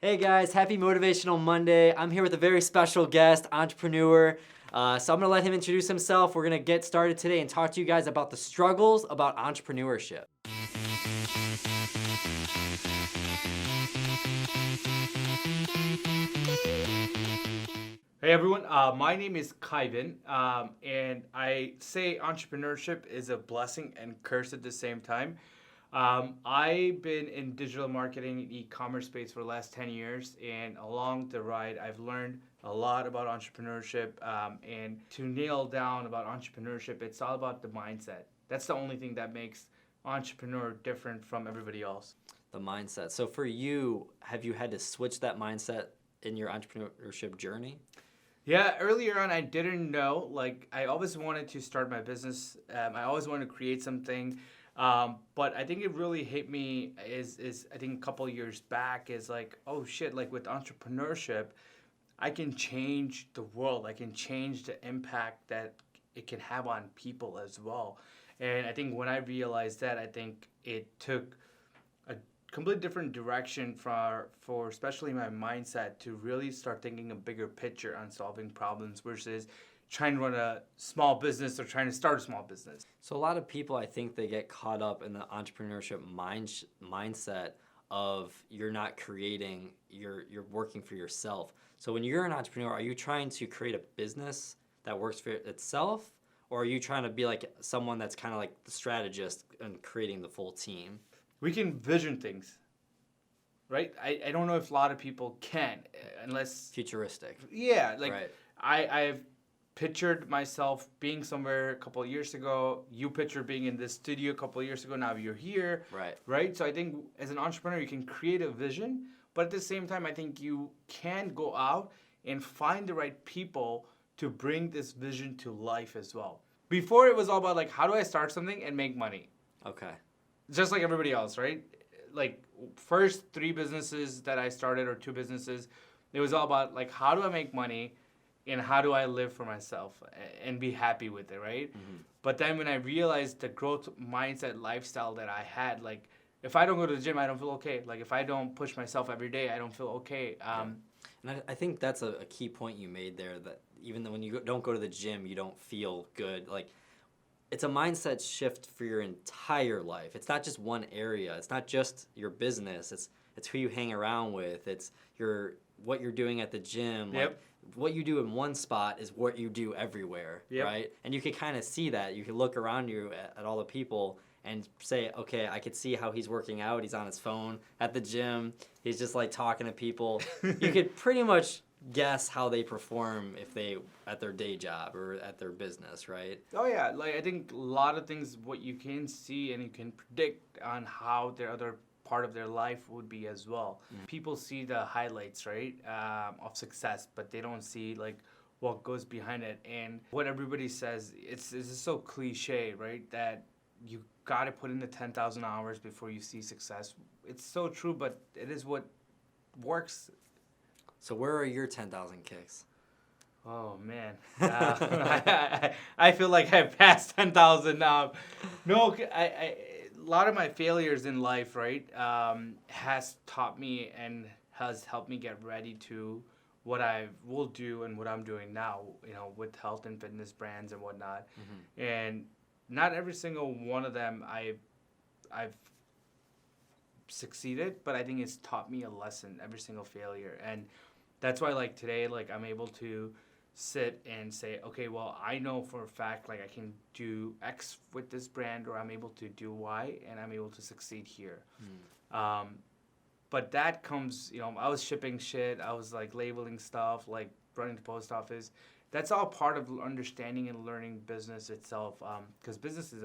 Hey guys, happy Motivational Monday. I'm here with a very special guest, entrepreneur. So I'm gonna let him introduce himself. We're gonna get started today and talk to you guys about the struggles about entrepreneurship. Hey everyone, my name is Kaivan, and I say entrepreneurship is a blessing and curse at the same time. I've been in digital marketing and e-commerce space for the last 10 years, and along the ride, I've learned a lot about entrepreneurship. And to nail down about entrepreneurship, it's all about the mindset. That's the only thing that makes entrepreneur different from everybody else. The mindset. So for you, have you had to switch that mindset in your entrepreneurship journey? Yeah, earlier on, I didn't know. Like, I always wanted to start my business. I always wanted to create something. But I think it really hit me is I think a couple of years back is like, oh shit, like with entrepreneurship, I can change the world. I can change the impact that it can have on people as well. And I think when I realized that, I think it took a completely different direction for especially my mindset to really start thinking a bigger picture on solving problems versus trying to run a small business or trying to start a small business. So a lot of people, I think they get caught up in the entrepreneurship mindset of you're not creating, you're working for yourself. So when you're an entrepreneur, are you trying to create a business that works for itself? Or are you trying to be like someone that's kind of like the strategist and creating the full team? We can vision things, right? I don't know if a lot of people can, unless, Futuristic. yeah, like Right. I've pictured myself being somewhere a couple of years ago. You pictured being in this studio a couple of years ago. Now you're here, Right. right? So I think as an entrepreneur, you can create a vision, but at the same time, I think you can go out and find the right people to bring this vision to life as well. Before it was all about like, how do I start something and make money? Okay. Just like everybody else, right? Like first 3 businesses that I started or 2 businesses, it was all about like, how do I make money and how do I live for myself and be happy with it, right? Mm-hmm. But then when I realized the growth mindset lifestyle that I had, like if I don't go to the gym, I don't feel okay. Like if I don't push myself every day, I don't feel okay. And I think that's a key point you made there, that even though when you don't go to the gym, you don't feel good. Like, it's a mindset shift for your entire life. It's not just one area. It's not just your business. It's who you hang around with. It's what you're doing at the gym. Yep. Like, what you do in one spot is what you do everywhere, Yep. right? And you can kind of see that. You can look around you at all the people and say, okay, I could see how he's working out. He's on his phone at the gym. He's just like talking to people. You could pretty much guess how they perform if they at their day job or at their business, right? Oh yeah, like I think a lot of things what you can see and you can predict on how their other part of their life would be as well. Mm-hmm. People see the highlights, right, of success, but they don't see like what goes behind it. And what everybody says, it's just so cliche, right, that you got to put in the 10,000 hours before you see success. It's so true, but it is what works. So where are your 10,000 kicks? Oh man, I feel like I've passed 10,000 now. No, a lot of my failures in life, right, has taught me and has helped me get ready to what I will do and what I'm doing now, you know, with health and fitness brands and whatnot. Mm-hmm. And not every single one of them I've succeeded, but I think it's taught me a lesson, every single failure. And that's why like today, like I'm able to sit and say, okay, well, I know for a fact like I can do X with this brand, or I'm able to do Y, and I'm able to succeed here. But that comes, you know, I was shipping shit, I was like labeling stuff, like running the post office. That's all part of understanding and learning business itself, because business is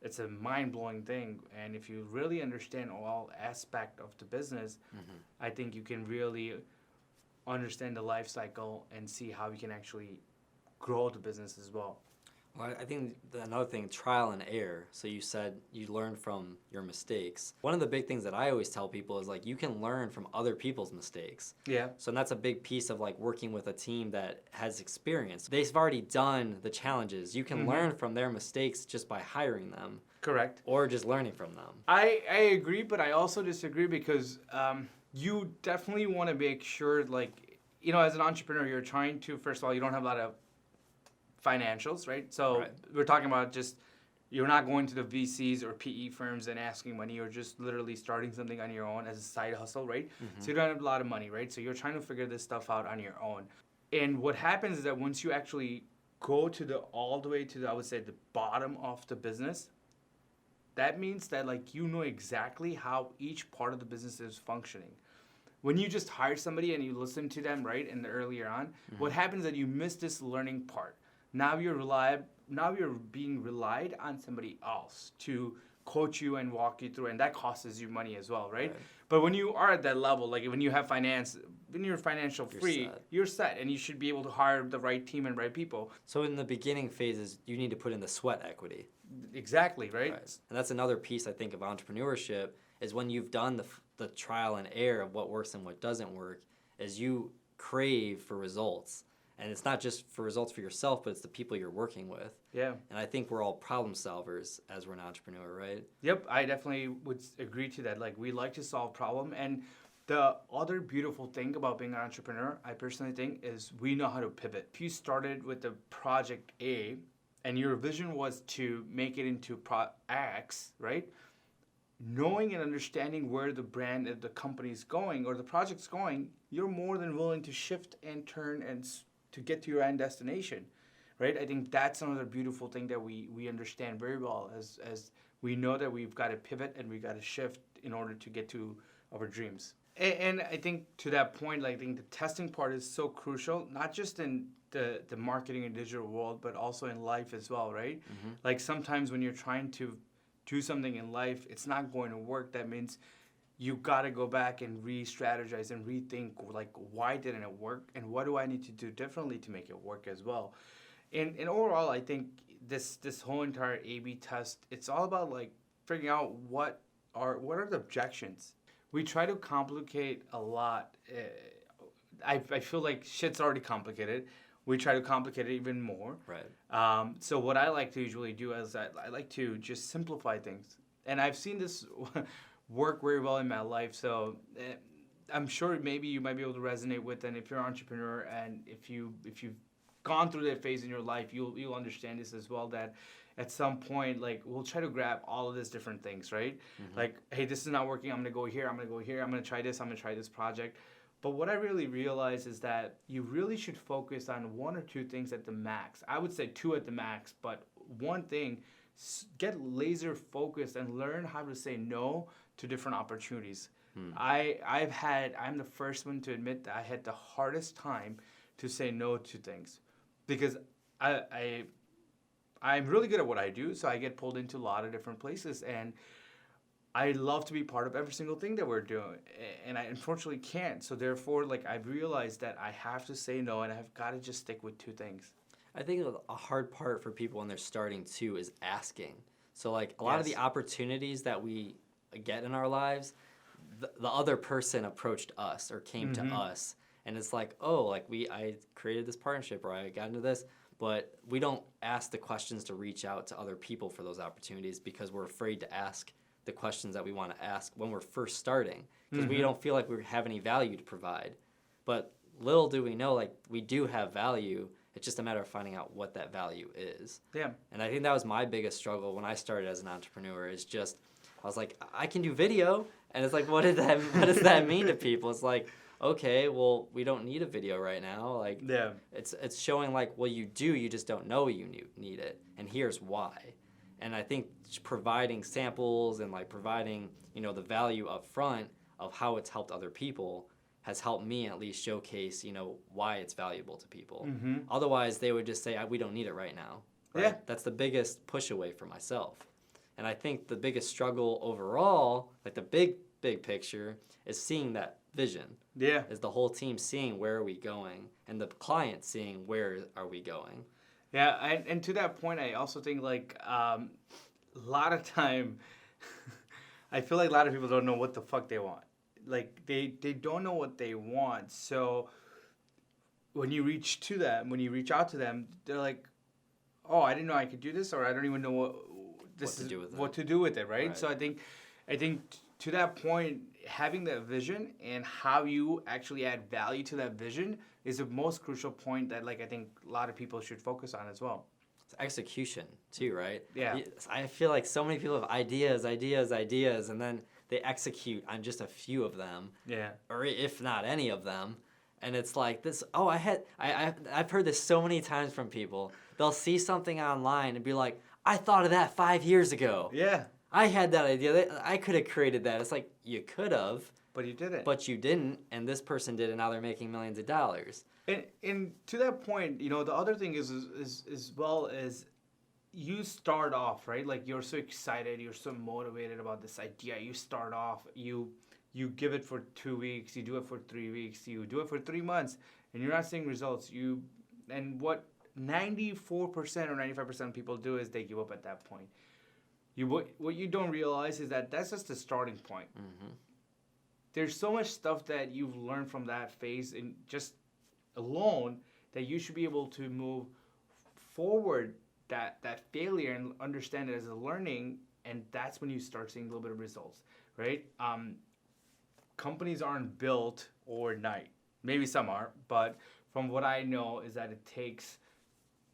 it's a mind-blowing thing, and if you really understand all aspect of the business, Mm-hmm. I think you can really understand the life cycle and see how you can actually grow the business as well. Well, I think another thing, trial and error. So you said you learn from your mistakes. One of the big things that I always tell people is like you can learn from other people's mistakes. Yeah. So that's a big piece of like working with a team that has experience. They've already done the challenges. You can learn from their mistakes just by hiring them. Correct. Or just learning from them. I agree, but I also disagree because You definitely want to make sure, like, as an entrepreneur, you're trying to, first of all, you don't have a lot of financials, right? So Right. we're talking about just, you're not going to the VCs or PE firms and asking money. You're just literally starting something on your own as a side hustle, right? So you don't have a lot of money, right? So you're trying to figure this stuff out on your own. And what happens is that once you actually go all the way to I would say the bottom of the business, that means that like you know exactly how each part of the business is functioning. When you just hire somebody and you listen to them, right, and earlier on, what happens is that you miss this learning part. Now you're being relied on somebody else to coach you and walk you through, and that costs you money as well, right? Right. But when you are at that level, like when you're financial free, set. you're set, and you should be able to hire the right team and right people. So in the beginning phases, you need to put in the sweat equity. Exactly, right? And that's another piece I think of entrepreneurship is when you've done the trial and error of what works and what doesn't work, is you crave for results. And it's not just for results for yourself, but it's the people you're working with. Yeah. And I think we're all problem solvers as we're an entrepreneur, right? Yep, I definitely would agree to that. Like, we like to solve problem. And the other beautiful thing about being an entrepreneur, I personally think, is we know how to pivot. If you started with the project A and your vision was to make it into X, right? Knowing and understanding where the brand of the company's going or the project's going, you're more than willing to shift and turn and to get to your end destination, right? I think that's another beautiful thing that we understand very well as we know that we've got to pivot and we've got to shift in order to get to our dreams. And I think to that point, like, I think the testing part is so crucial, not just in the marketing and digital world, but also in life as well, right? Like sometimes when you're trying to do something in life, it's not going to work. That means you got to go back and re-strategize and rethink, like, why didn't it work and what do I need to do differently to make it work as well. And overall, I think this whole entire A/B test, it's all about like figuring out what are the objections. We try to complicate a lot. I feel like shit's already complicated. We try to complicate it even more. Right. So what I like to usually do is I like to just simplify things. And I've seen this work very well in my life. So I'm sure maybe you might be able to resonate with it. And if you're an entrepreneur and if you've gone through that phase in your life, you'll understand this as well, that at some point, like, we'll try to grab all of these different things, right? Like, hey, this is not working. I'm going to go here. I'm going to go here. I'm going to try this. I'm going to try this project. But what I really realize is that you really should focus on one or two things at the max. I would say two at the max, but one thing, get laser focused and learn how to say no to different opportunities. I'm the first one to admit that I had the hardest time to say no to things because I'm really good at what I do, so I get pulled into a lot of different places, and I love to be part of every single thing that we're doing, and I unfortunately can't. So therefore, like, I've realized that I have to say no, and I've got to just stick with two things. I think a hard part for people when they're starting too is asking. So like a lot of the opportunities that we get in our lives, the other person approached us or came to us, and it's like, oh, like I created this partnership or I got into this, but we don't ask the questions to reach out to other people for those opportunities because we're afraid to ask the questions that we want to ask when we're first starting because we don't feel like we have any value to provide. But little do we know, like, we do have value. It's just a matter of finding out what that value is. Yeah. And I think that was my biggest struggle when I started as an entrepreneur is just, I was like, I can do video. And it's like, what does that mean to people? It's like, okay, well, we don't need a video right now. Like, Yeah. it's showing like, well, you do, you just don't know you need it. And here's why. And I think providing samples and like providing, the value up front of how it's helped other people has helped me at least showcase, why it's valuable to people. Otherwise, they would just say, we don't need it right now. Right? Yeah. That's the biggest push away for myself. And I think the biggest struggle overall, like the big picture, is seeing that vision. Yeah. Is the whole team seeing where are we going and the client seeing where are we going. Yeah, and to that point, I also think, like, a lot of time, I feel like a lot of people don't know what the fuck they want. Like, they don't know what they want. So when you reach out to them, they're like, oh, I didn't know I could do this, or I don't even know what to do with it, right? So I think to that point, having that vision and how you actually add value to that vision is the most crucial point that like I think a lot of people should focus on as well. It's execution too, right? Yeah. I feel like so many people have ideas, and then they execute on just a few of them, Yeah. or if not any of them. And it's like this. Oh, I've heard this so many times from people. They'll see something online and be like, "I thought of that 5 years ago. Yeah. I had that idea. I could have created that." It's like you could have, But you didn't. but you didn't, and this person did, and now they're making millions of dollars. And to that point, you know, the other thing is as well as you start off, right? Like you're so excited, you're so motivated about this idea. You start off, you give it for 2 weeks, you do it for 3 weeks, you do it for 3 months, and you're not seeing results. And what 94% or 95% of people do is they give up at that point. What you don't realize is that that's just the starting point. Mm-hmm. There's so much stuff that you've learned from that phase and just alone that you should be able to move forward that failure and understand it as a learning, and that's when you start seeing a little bit of results, right? Companies aren't built overnight. Maybe some are, but from what I know is that it takes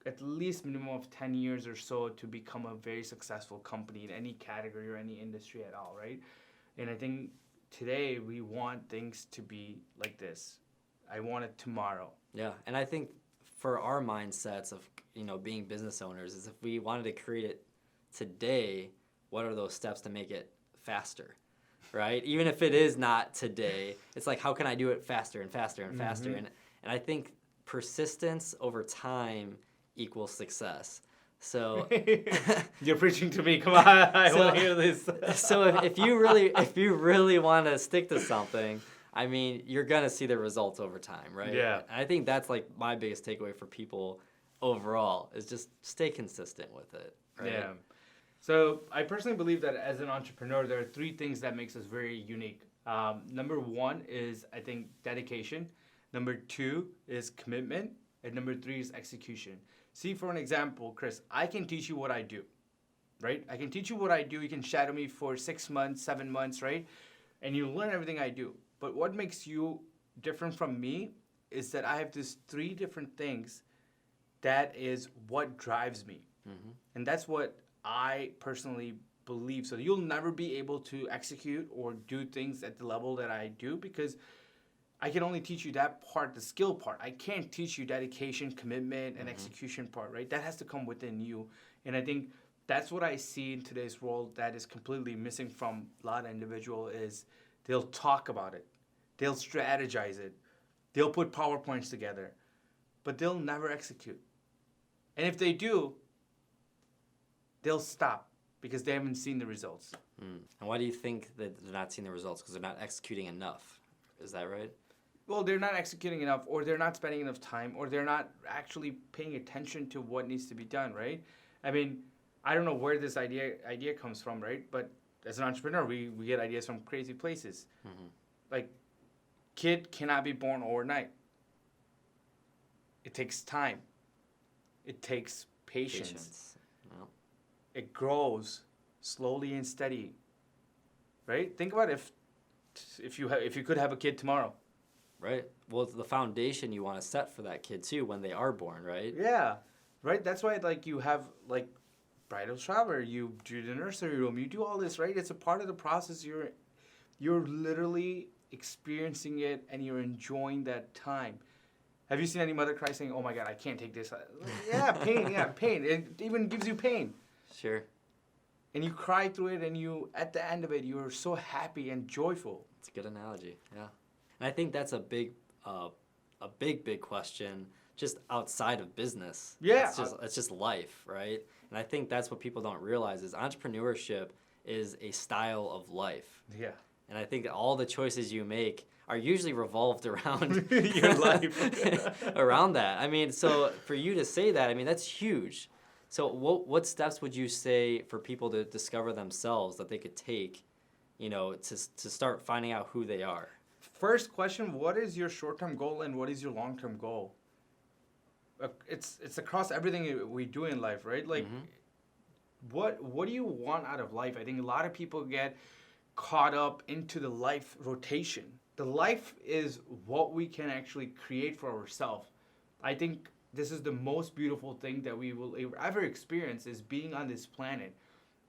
at least minimum of 10 years or so to become a very successful company in any category or any industry at all, right? And I think today we want things to be like this. I want it tomorrow. Yeah, and I think for our mindsets of being business owners is if we wanted to create it today, what are those steps to make it faster, right? Even if it is not today, it's like how can I do it faster and faster and faster? Mm-hmm. And I think persistence over time equals success. So you're preaching to me. Come on, I want to hear this. So if you really want to stick to something, I mean, you're gonna see the results over time, right? Yeah. And I think that's like my biggest takeaway for people overall is just stay consistent with it. Right? Yeah. So I personally believe that as an entrepreneur, there are 3 things that makes us very unique. Number 1 is I think dedication. Number 2 is commitment, and number 3 is execution. See, for an example, Chris, I can teach you what I do, right? I can teach you what I do. You can shadow me for 6 months, 7 months, right? And you learn everything I do. But what makes you different from me is that I have these 3 different things that is what drives me. Mm-hmm. And that's what I personally believe. So you'll never be able to execute or do things at the level that I do because I can only teach you that part, the skill part. I can't teach you dedication, commitment, and execution part, right? That has to come within you. And I think that's what I see in today's world that is completely missing from a lot of individuals is they'll talk about it. They'll strategize it. They'll put PowerPoints together. But they'll never execute. And if they do, they'll stop because they haven't seen the results. Mm. And why do you think that they're not seeing the results? Because they're not executing enough. Is that right? Well, they're not executing enough, or they're not spending enough time, or they're not actually paying attention to what needs to be done, right? I mean, I don't know where this idea comes from, right? But as an entrepreneur, we get ideas from crazy places. Mm-hmm. Like, kid cannot be born overnight. It takes time. It takes patience. Well, It grows slowly and steady, right? Think about if you could have a kid tomorrow. right. Well, it's the foundation you want to set for that kid too when they are born, right? Yeah, right. That's why like you have like bridal shower, you do the nursery room, you do all this, right? It's a part of the process. You're literally experiencing it and you're enjoying that time. Have you seen any mother cry saying, "Oh my God, I can't take this"? Yeah, pain. Yeah, pain. It even gives you pain. Sure. And you cry through it, and you at the end of it, you're so happy and joyful. It's a good analogy. Yeah. And I think that's a big question just outside of business. Yeah. It's just life, right? And I think that's what people don't realize is entrepreneurship is a style of life. Yeah. And I think that all the choices you make are usually revolved around Your life. around that. I mean, so for you to say that, I mean, that's huge. So what steps would you say for people to discover themselves that they could take, to start finding out who they are? First question, what is your short-term goal and what is your long-term goal? It's across everything we do in life, right? Like, what do you want out of life? I think a lot of people get caught up into the life rotation. The life is what we can actually create for ourselves. I think this is the most beautiful thing that we will ever experience, is being on this planet.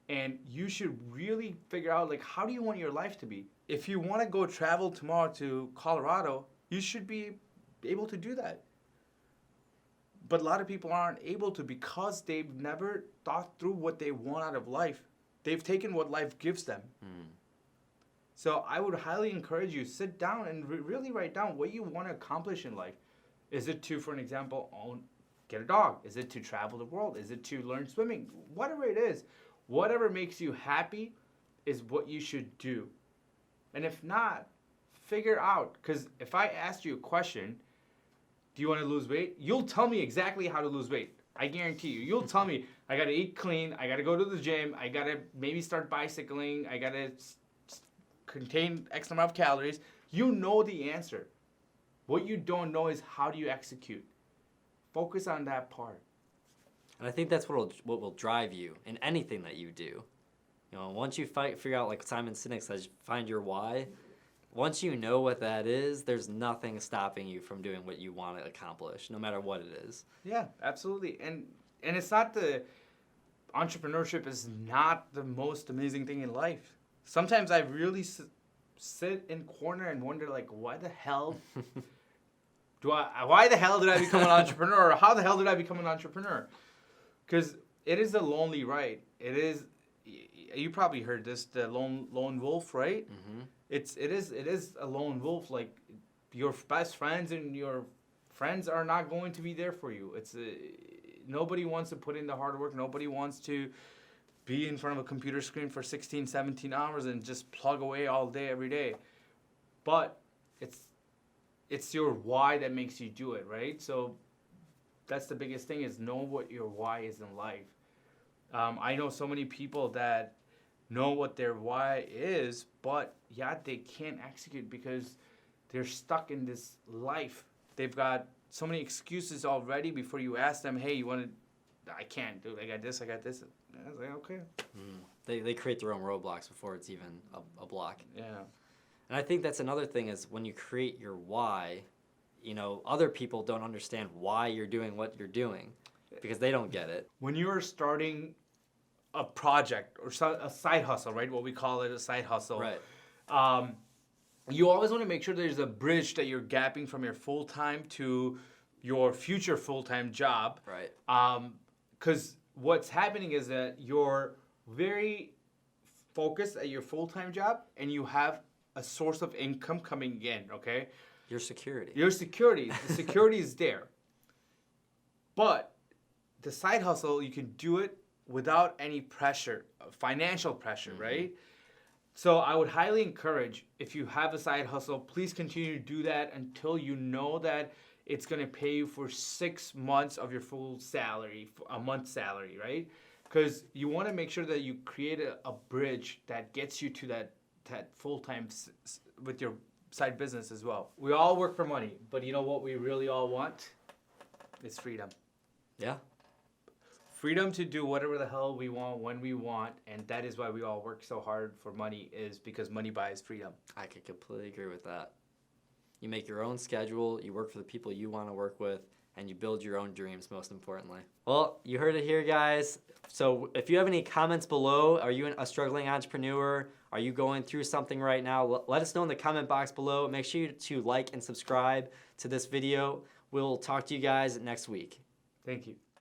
And you should really figure out, like, how do you want your life to be? If you want to go travel tomorrow to Colorado, you should be able to do that. But a lot of people aren't able to because they've never thought through what they want out of life. They've taken what life gives them. So I would highly encourage you, sit down and really write down what you want to accomplish in life. Is it to, for an example, get a dog? Is it to travel the world? Is it to learn swimming? Whatever it is, whatever makes you happy is what you should do. And if not, figure out. Because if I asked you a question, do you want to lose weight? You'll tell me exactly how to lose weight. I guarantee you. You'll tell me, I got to eat clean. I got to go to the gym. I got to maybe start bicycling. I got to contain X number of calories. You know the answer. What you don't know is how do you execute. Focus on that part. And I think that's what will drive you in anything that you do. You know, once you figure out, like Simon Sinek says, find your why. Once you know what that is, there's nothing stopping you from doing what you want to accomplish, no matter what it is. Yeah, absolutely. And it's not entrepreneurship is not the most amazing thing in life. Sometimes I really sit in corner and wonder, like, why the hell did I become an entrepreneur? Or how the hell did I become an entrepreneur? Because it is a lonely ride. It is. You probably heard this, the lone wolf, right? Mm-hmm. It is a lone wolf. Like, your best friends and your friends are not going to be there for you. Nobody wants to put in the hard work. Nobody wants to be in front of a computer screen for 16, 17 hours and just plug away all day, every day. But it's your why that makes you do it, right? So that's the biggest thing, is know what your why is in life. I know so many people that know what their why is, but they can't execute because they're stuck in this life. They've got so many excuses already before you ask them, hey, I can't do it. I got this. And I was like, okay. They create their own roadblocks before it's even a block. Yeah. And I think that's another thing, is when you create your why, you know, other people don't understand why you're doing what you're doing because they don't get it. When you're starting a project or a side hustle, right? What we call it, a side hustle. Right. You always want to make sure there's a bridge that you're gapping from your full-time to your future full-time job. Right. Because what's happening is that you're very focused at your full-time job and you have a source of income coming in, okay? Your security. The security is there. But the side hustle, you can do it without any pressure, financial pressure, right? So I would highly encourage, if you have a side hustle, please continue to do that until you know that it's going to pay you for 6 months of your full salary, a month's salary, right? Because you want to make sure that you create a bridge that gets you to that full-time with your side business as well. We all work for money, but you know what we really all want? It's freedom. Yeah. Freedom to do whatever the hell we want, when we want, and that is why we all work so hard for money, is because money buys freedom. I could completely agree with that. You make your own schedule, you work for the people you want to work with, and you build your own dreams, most importantly. Well, you heard it here, guys. So if you have any comments below, are you a struggling entrepreneur? Are you going through something right now? Let us know in the comment box below. Make sure to like and subscribe to this video. We'll talk to you guys next week. Thank you.